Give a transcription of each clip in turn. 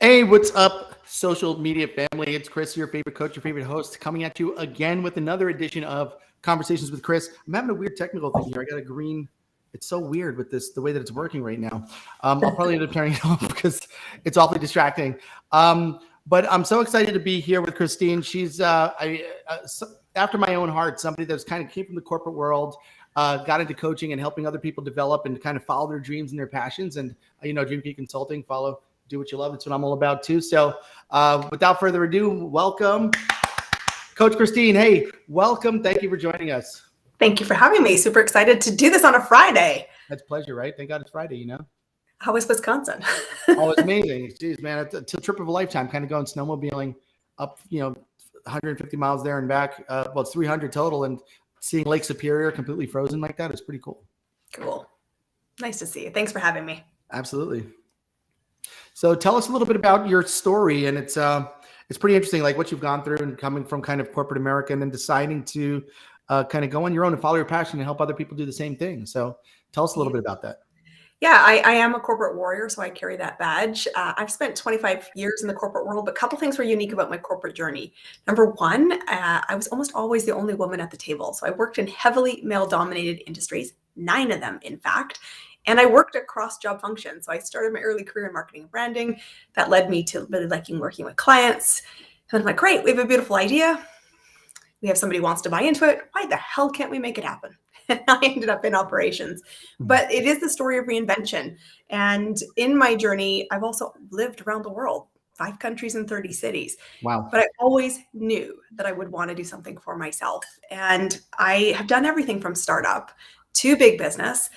Hey, what's up, social media family? It's Chris, your favorite coach, your favorite host, coming at you again with another edition of Conversations with Chris. I'm having a weird technical thing here. I got a green. It's so weird with this, the way that it's working right now. I'll probably end up turning it off because it's awfully distracting. But I'm so excited to be here with Christine. She's after my own heart, somebody that's kind of came from the corporate world, got into coaching and helping other people develop and kind of follow their dreams and their passions. And, Dream Key Consulting, do what you love. It's what I'm all about too. So without further ado, welcome Coach Christine. Hey, welcome. Thank you for joining us. Thank you for having me. Super excited to do this on a Friday. That's a pleasure, right? Thank God it's Friday, How was Wisconsin? Oh, it's amazing. Jeez, man, it's a trip of a lifetime, kind of going snowmobiling up, 150 miles there and back. Well, it's 300 total, and seeing Lake Superior completely frozen like that is pretty cool. Cool. Nice to see you. Thanks for having me. Absolutely. So tell us a little bit about your story, and it's pretty interesting, like what you've gone through and coming from kind of corporate America and then deciding to kind of go on your own and follow your passion and help other people do the same thing. So tell us a little bit about that. Yeah, I am a corporate warrior, so I carry that badge. I've spent 25 years in the corporate world, but a couple things were unique about my corporate journey. Number one, I was almost always the only woman at the table. So I worked in heavily male-dominated industries, 9 of them, in fact. And I worked across job functions. So I started my early career in marketing and branding. That led me to really liking working with clients. And I'm like, great, we have a beautiful idea. We have somebody who wants to buy into it. Why the hell can't we make it happen? And I ended up in operations. But it is the story of reinvention. And in my journey, I've also lived around the world, 5 countries and 30 cities. Wow. But I always knew that I would want to do something for myself. And I have done everything from startup to big business.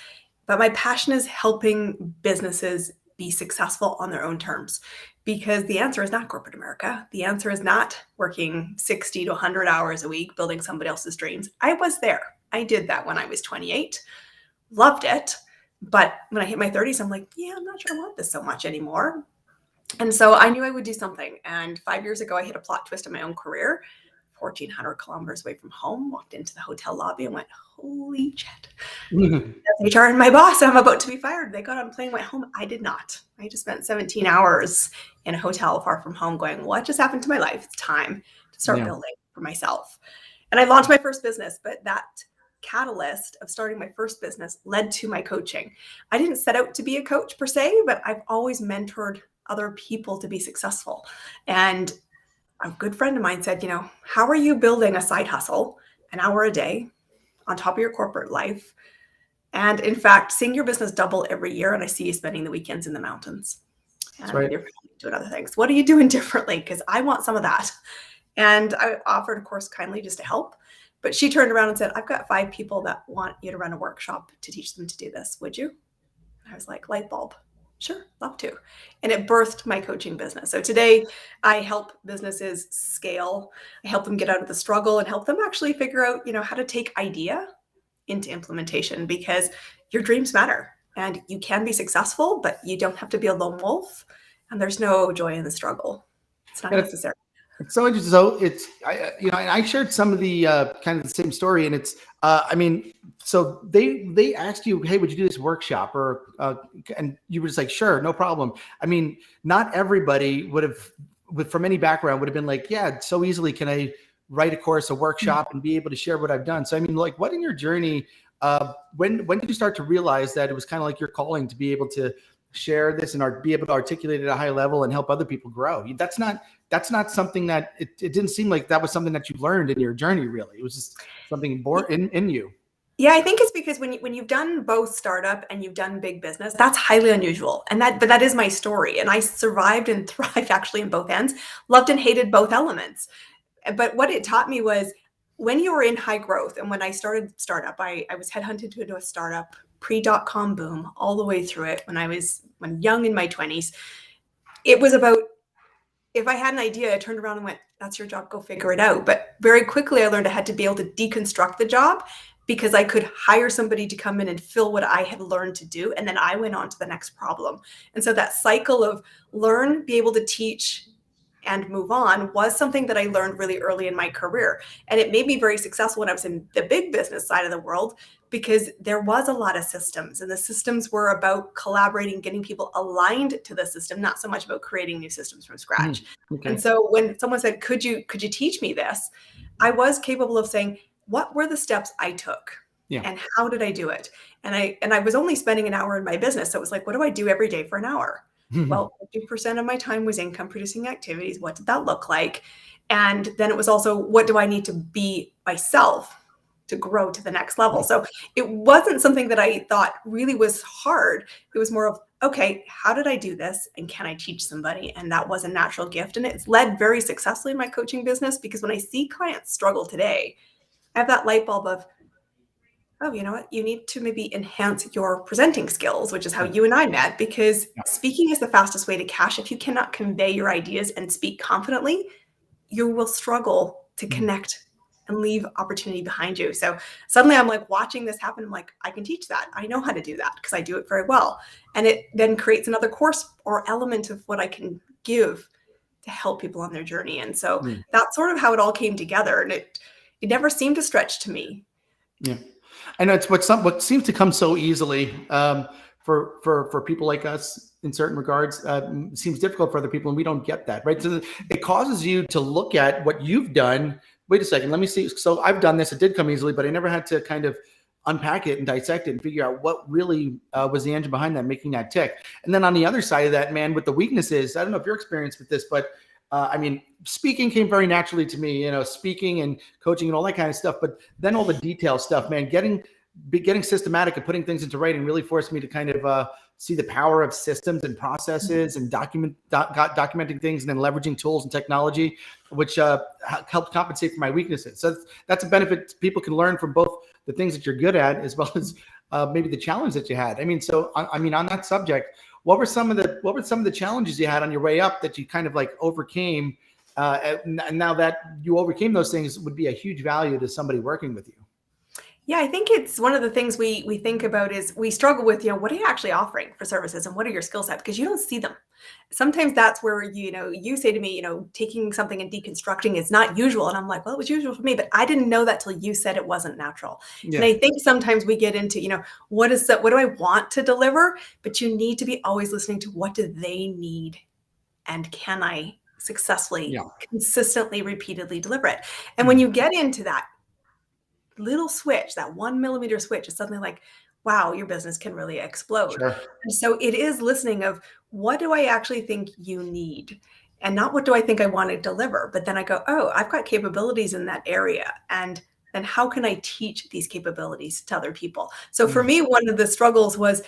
But my passion is helping businesses be successful on their own terms, because the answer is not corporate America. The answer is not working 60 to 100 hours a week, building somebody else's dreams. I was there. I did that when I was 28, loved it. But when I hit my 30s, I'm like, yeah, I'm not sure I want this so much anymore. And so I knew I would do something. And 5 years ago, I hit a plot twist in my own career. 1,400 kilometers away from home, walked into the hotel lobby and went, holy shit. That's HR and my boss, I'm about to be fired. They got on a plane, went home. I did not. I just spent 17 hours in a hotel far from home going, what just happened to my life? It's time to start building for myself. And I launched my first business, but that catalyst of starting my first business led to my coaching. I didn't set out to be a coach per se, but I've always mentored other people to be successful. And a good friend of mine said, how are you building a side hustle, an hour a day on top of your corporate life? And in fact, seeing your business double every year, and I see you spending the weekends in the mountains. That's right. You're doing other things. What are you doing differently? Because I want some of that. And I offered, of course, kindly just to help. But she turned around and said, I've got 5 people that want you to run a workshop to teach them to do this. Would you? I was like, light bulb. Sure, love to. And it birthed my coaching business. So today I help businesses scale. I help them get out of the struggle and help them actually figure out, how to take idea into implementation, because your dreams matter and you can be successful, but you don't have to be a lone wolf, and there's no joy in the struggle. It's not necessary. It's so interesting. So I shared some of the kind of the same story, and it's, so they asked you, hey, would you do this workshop, or and you were just like, sure, no problem. Not everybody would have, from any background, would have been like, yeah, so easily can I write a course, a workshop, and be able to share what I've done. So what in your journey, when did you start to realize that it was kind of like your calling to be able to share this and be able to articulate it at a high level and help other people grow? That's not something that it didn't seem like that was something that you learned in your journey, really. It was just something born in you. Yeah, I think it's because when you've done both startup and you've done big business, that's highly unusual. But that is my story. And I survived and thrived actually in both ends, loved and hated both elements. But what it taught me was, when you were in high growth, and when I started startup, I was headhunted to do a startup pre-dot-com boom all the way through it when young in my 20s. It was about if I had an idea, I turned around and went, that's your job, go figure it out. But very quickly, I learned I had to be able to deconstruct the job because I could hire somebody to come in and fill what I had learned to do. And then I went on to the next problem. And so that cycle of learn, be able to teach, and move on was something that I learned really early in my career. And it made me very successful when I was in the big business side of the world, because there was a lot of systems, and the systems were about collaborating, getting people aligned to the system, not so much about creating new systems from scratch. Okay. And so when someone said, could you teach me this? I was capable of saying, what were the steps I took? Yeah. And how did I do it? And I was only spending an hour in my business. So it was like, what do I do every day for an hour? Well, 50% of my time was income producing activities. What did that look like? And then it was also, what do I need to be myself to grow to the next level? So it wasn't something that I thought really was hard. It was more of, okay, how did I do this? And can I teach somebody? And that was a natural gift. And it's led very successfully in my coaching business, because when I see clients struggle today, I have that light bulb of, oh, you know what? You need to maybe enhance your presenting skills, which is how you and I met, because speaking is the fastest way to cash. If you cannot convey your ideas and speak confidently, you will struggle to connect and leave opportunity behind you. So suddenly I'm like watching this happen. I'm like, I can teach that. I know how to do that because I do it very well. And it then creates another course or element of what I can give to help people on their journey. And so that's sort of how it all came together. And it never seemed to stretch to me. Yeah. I know it's what seems to come so easily for people like us in certain regards. Seems difficult for other people, and we don't get that, right? So it causes you to look at what you've done. Wait a second, let me see. So I've done this. It did come easily, but I never had to kind of unpack it and dissect it and figure out what really was the engine behind that, making that tick. And then on the other side of that, man, with the weaknesses, I don't know if you're experienced with this, but I mean, speaking came very naturally to me, speaking and coaching and all that kind of stuff. But then all the detail stuff, man, getting systematic and putting things into writing really forced me to kind of see the power of systems and processes and documenting things, and then leveraging tools and technology, which helped compensate for my weaknesses. So that's a benefit people can learn from both the things that you're good at as well as maybe the challenge that you had. I mean, so on that subject, what were some of the challenges you had on your way up that you kind of like overcame? And now that you overcame those things, would be a huge value to somebody working with you. Yeah, I think it's one of the things we think about is we struggle with, what are you actually offering for services and what are your skill sets? Because you don't see them. Sometimes that's where, you say to me, taking something and deconstructing is not usual. And I'm like, well, it was usual for me, but I didn't know that till you said it wasn't natural. Yeah. And I think sometimes we get into, what do I want to deliver? But you need to be always listening to what do they need and can I successfully, consistently, repeatedly deliver it? And when you get into that little switch, that 1 millimeter switch, is suddenly like, wow, your business can really explode. Sure. And so it is listening of what do I actually think you need, and not what do I think I want to deliver. But then I go, oh, I've got capabilities in that area, and then how can I teach these capabilities to other people? So for me, one of the struggles was,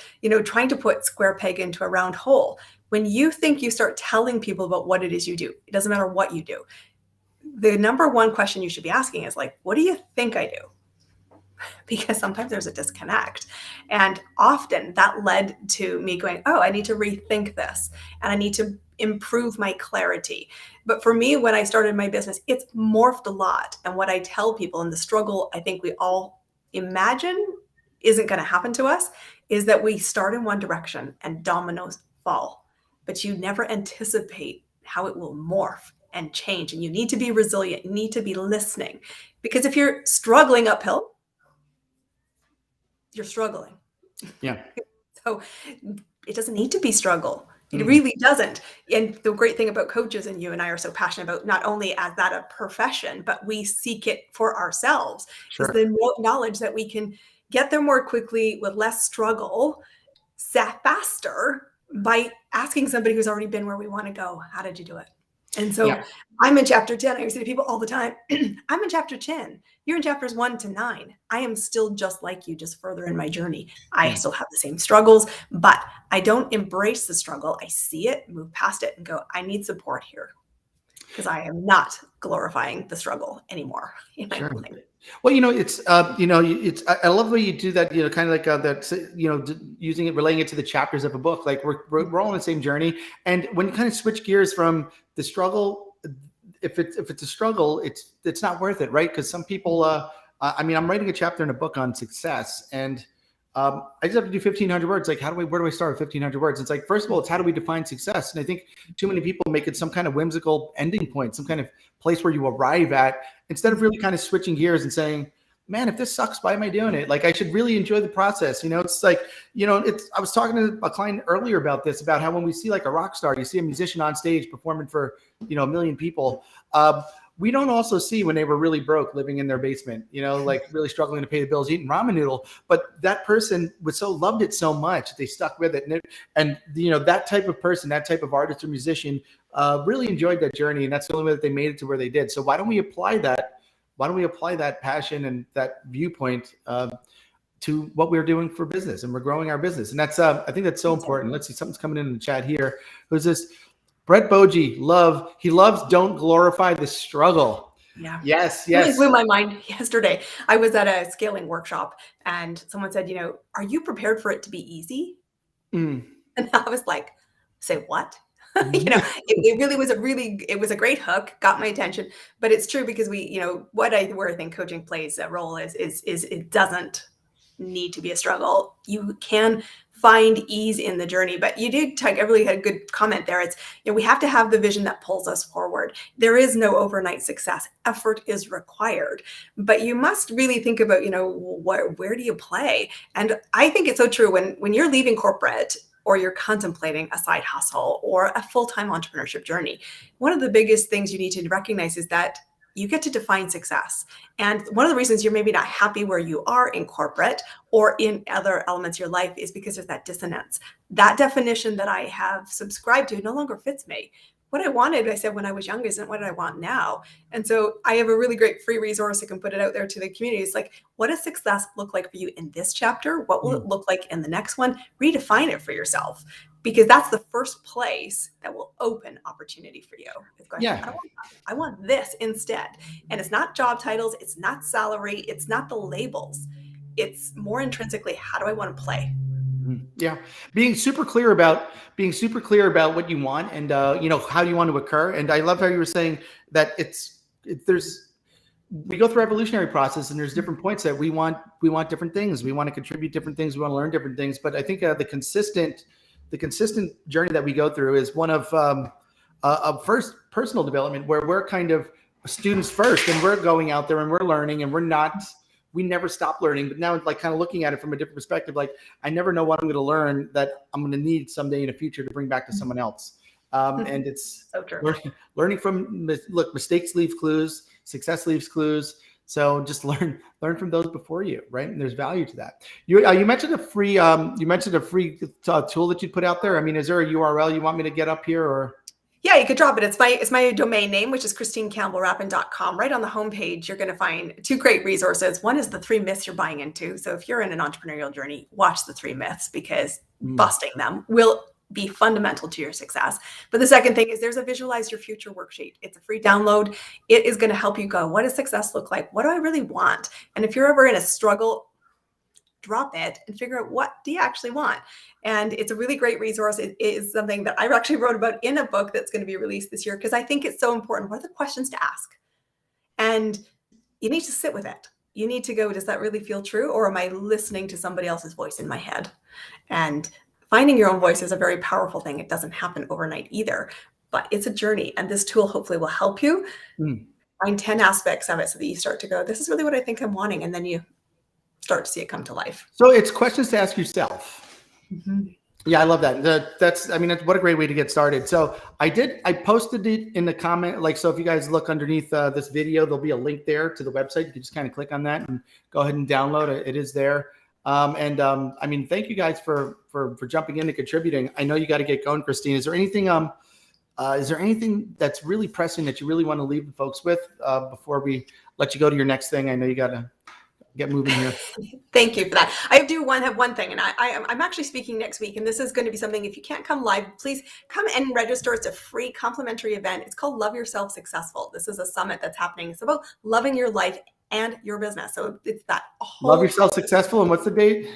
trying to put square peg into a round hole. When you think you start telling people about what it is you do, it doesn't matter what you do. The number one question you should be asking is like, what do you think I do? Because sometimes there's a disconnect. And often that led to me going, oh, I need to rethink this and I need to improve my clarity. But for me, when I started my business, it's morphed a lot. And what I tell people, and the struggle I think we all imagine isn't going to happen to us, is that we start in one direction and dominoes fall, but you never anticipate how it will morph and change. And you need to be resilient. You need to be listening, because if you're struggling uphill, you're struggling. Yeah. So it doesn't need to be struggle. It really doesn't. And the great thing about coaches, and you and I are so passionate about, not only as that a profession, but we seek it for ourselves, is the knowledge that we can get there more quickly with less struggle, faster, by asking somebody who's already been where we want to go, how did you do it? And so I'm in chapter 10. I say to people all the time, I'm in chapter 10. You're in chapters 1 to 9. I am still just like you, just further in my journey. I still have the same struggles, but I don't embrace the struggle. I see it, move past it, and go, I need support here, because I am not glorifying the struggle anymore in my life. Well, it's it's I love the way you do that. Kind of like that. Using it, relaying it to the chapters of a book. Like we're all on the same journey, and when you kind of switch gears from the struggle, if it's a struggle, it's not worth it, right? Because some people, I'm writing a chapter in a book on success, and I just have to do 1,500 words. Like, where do I start with 1,500 words? It's like, first of all, it's how do we define success? And I think too many people make it some kind of whimsical ending point, some kind of place where you arrive at, instead of really kind of switching gears and saying, man, if this sucks, why am I doing it? Like, I should really enjoy the process. It's like, I was talking to a client earlier about this, about how when we see like a rock star, you see a musician on stage performing for, a million people. We don't also see when they were really broke, living in their basement, like really struggling to pay the bills, eating ramen noodle. But that person loved it so much, they stuck with it. And that type of person, that type of artist or musician really enjoyed that journey. And that's the only way that they made it to where they did. So why don't we apply that? Why don't we apply that passion and that viewpoint to what we're doing for business, and we're growing our business? And that's, I think that's so important. Let's see, something's coming in the chat here. Who's this? Brett Boji, he loves don't glorify the struggle. Yeah. Yes. It really blew my mind yesterday. I was at a scaling workshop and someone said, are you prepared for it to be easy? And I was like, say what? It really was it was a great hook, got my attention, but it's true because where I think coaching plays a role is it doesn't need to be a struggle. You can find ease in the journey, but you did I really had a good comment there. It's, we have to have the vision that pulls us forward. There is no overnight success. Effort is required, but you must really think about, where do you play? And I think it's so true when you're leaving corporate, or you're contemplating a side hustle or a full-time entrepreneurship journey, one of the biggest things you need to recognize is that you get to define success. And one of the reasons you're maybe not happy where you are in corporate or in other elements of your life is because there's that dissonance. That definition that I have subscribed to no longer fits me. What I wanted, I said when I was young, isn't what I want now. And so I have a really great free resource. I can put it out there to the community. It's like, what does success look like for you in this chapter? What will it look like in the next one? Redefine it for yourself, because that's the first place that will open opportunity for you. It's going, Yeah. I want this instead. And it's not job titles. It's not salary. It's not the labels. It's more intrinsically, how do I want to play? Yeah. Being super clear about what you want, and how you want to occur. And I love how you were saying that we go through evolutionary process, and there's different points that we want different things. We want to contribute different things. We want to learn different things. But I think the consistent journey that we go through is one of first personal development, where we're kind of students first, and we're going out there and we're learning, and we never stop learning. But now, like, kind of looking at it from a different perspective, like, I never know what I'm going to learn that I'm going to need someday in the future to bring back to someone else. And it's so true. Learning from mistakes leave clues, success leaves clues. So just learn from those before you, right? And there's value to that. You mentioned a free tool that you put out there. I mean, is there a URL you want me to get up here, or? Yeah, you could drop it. It's my domain name, which is ChristineCampbellRapin.com. Right on the homepage, you're going to find two great resources. One is the 3 myths you're buying into. So if you're in an entrepreneurial journey, watch the 3 myths, because busting them will be fundamental to your success. But the second thing is there's a visualize your future worksheet. It's a free download. It is going to help you go, what does success look like? What do I really want? And if you're ever in a struggle, drop it and figure out, what do you actually want? And it's a really great resource. It is something that I actually wrote about in a book that's going to be released this year, because I think it's so important. What are the questions to ask? And you need to sit with it. You need to go, does that really feel true? Or am I listening to somebody else's voice in my head? And finding your own voice is a very powerful thing. It doesn't happen overnight either, but it's a journey. And this tool hopefully will help you find 10 aspects of it so that you start to go, this is really what I think I'm wanting. And then you start to see it come to life. So it's questions to ask yourself. Mm-hmm. Yeah, I love that. That's what a great way to get started. So I posted it in the comment, like, so if you guys look underneath this video, there'll be a link there to the website. You can just kind of click on that and go ahead and download it. It is there. Thank you guys for jumping in and contributing. I know you got to get going, Christine. Is there anything that's really pressing that you really want to leave the folks with before we let you go to your next thing? I know you got to get moving here. Thank you for that. I have one thing, and I'm actually speaking next week, and this is going to be something, if you can't come live, please come and register. It's a free complimentary event. It's called Love Yourself Successful. This is a summit that's happening. It's about loving your life and your business. So it's that whole Love Yourself Successful. And what's the date?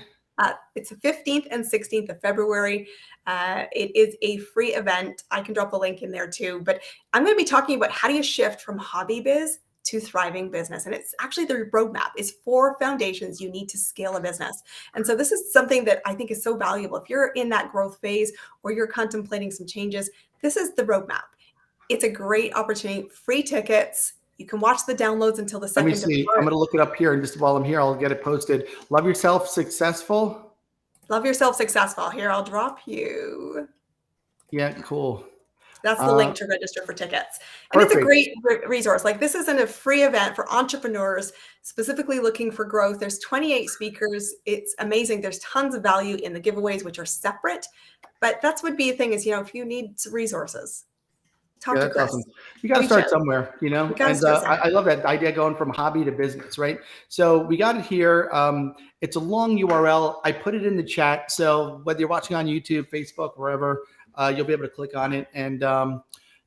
It's the 15th and 16th of February. It is a free event. I can drop the link in there too, but I'm going to be talking about how do you shift from hobby biz to thriving business. And it's actually the roadmap is 4 foundations you need to scale a business. And so this is something that I think is so valuable. If you're in that growth phase or you're contemplating some changes, this is the roadmap. It's a great opportunity, free tickets. You can watch the downloads until the 2nd Let me of see. March. I'm going to look it up here. And just while I'm here, I'll get it posted. Love Yourself Successful. Love Yourself Successful. Here, I'll drop you. Yeah, cool. That's the link to register for tickets. And Perfect. it's a great resource. Like this isn't a free event for entrepreneurs specifically looking for growth. There's 28 speakers. It's amazing. There's tons of value in the giveaways, which are separate. But that's would be a thing is, if you need resources, talk to Chris. Awesome. You got to start somewhere, And I love that idea going from hobby to business, right? So we got it here. It's a long URL. I put it in the chat. So whether you're watching on YouTube, Facebook, wherever, you'll be able to click on it. And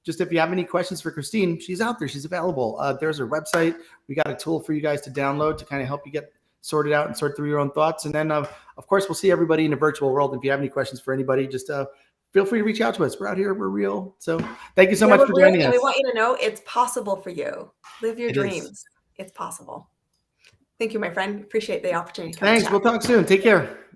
just if you have any questions for Christine, she's out there. She's available. There's her website. We got a tool for you guys to download to kind of help you get sorted out and sort through your own thoughts. And then, of course, we'll see everybody in the virtual world. If you have any questions for anybody, just feel free to reach out to us. We're out here. We're real. So thank you so much for joining us. We want you to know it's possible for you. Live your dreams. It's possible. Thank you, my friend. Appreciate the opportunity. Thanks. We'll talk soon. Take care.